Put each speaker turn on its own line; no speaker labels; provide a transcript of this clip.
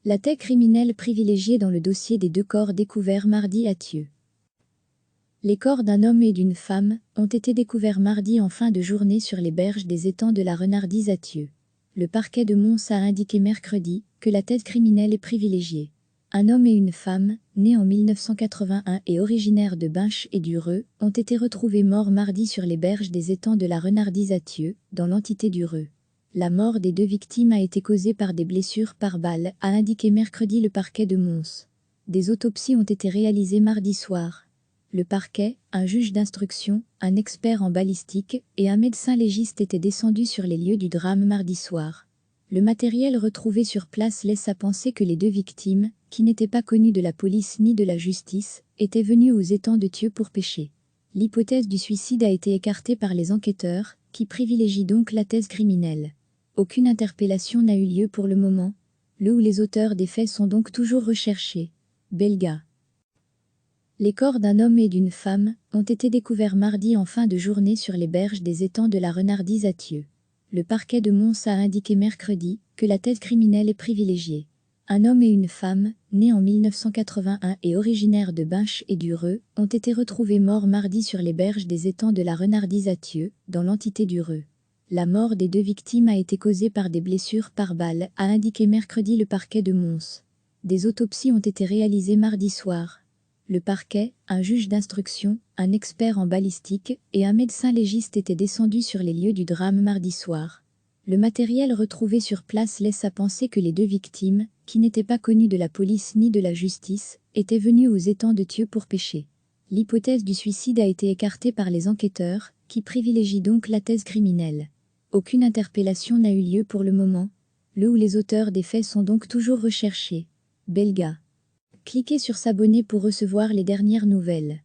La tête criminelle privilégiée dans le dossier des 2 corps découverts mardi à Thieux. Les corps d'un homme et d'une femme ont été découverts mardi en fin de journée sur les berges des étangs de la Renardise à Thieux. Le parquet de Mons a indiqué mercredi que la tête criminelle est privilégiée. Un homme et une femme, nés en 1981 et originaires de Binche et du Reux, ont été retrouvés morts mardi sur les berges des étangs de la Renardise à Thieux, dans l'entité du Reux. La mort des 2 victimes a été causée par des blessures par balle, a indiqué mercredi le parquet de Mons. Des autopsies ont été réalisées mardi soir. Le parquet, un juge d'instruction, un expert en balistique et un médecin légiste étaient descendus sur les lieux du drame mardi soir. Le matériel retrouvé sur place laisse à penser que les 2 victimes, qui n'étaient pas connues de la police ni de la justice, étaient venues aux étangs de Thieux pour pêcher. L'hypothèse du suicide a été écartée par les enquêteurs, qui privilégient donc la thèse criminelle. Aucune interpellation n'a eu lieu pour le moment. Le ou les auteurs des faits sont donc toujours recherchés. Belga. Les corps d'un homme et d'une femme ont été découverts mardi en fin de journée sur les berges des étangs de la Renardise à Thieux. Le parquet de Mons a indiqué mercredi que la tête criminelle est privilégiée. Un homme et une femme, nés en 1981 et originaires de Binche et du Reux, ont été retrouvés morts mardi sur les berges des étangs de la Renardise à Thieux, dans l'entité du Reux. La mort des 2 victimes a été causée par des blessures par balle, a indiqué mercredi le parquet de Mons. Des autopsies ont été réalisées mardi soir. Le parquet, un juge d'instruction, un expert en balistique et un médecin légiste étaient descendus sur les lieux du drame mardi soir. Le matériel retrouvé sur place laisse à penser que les 2 victimes, qui n'étaient pas connues de la police ni de la justice, étaient venues aux étangs de Thieux pour pêcher. L'hypothèse du suicide a été écartée par les enquêteurs, qui privilégient donc la thèse criminelle. Aucune interpellation n'a eu lieu pour le moment. Le ou les auteurs des faits sont donc toujours recherchés. Belga. Cliquez sur s'abonner pour recevoir les dernières nouvelles.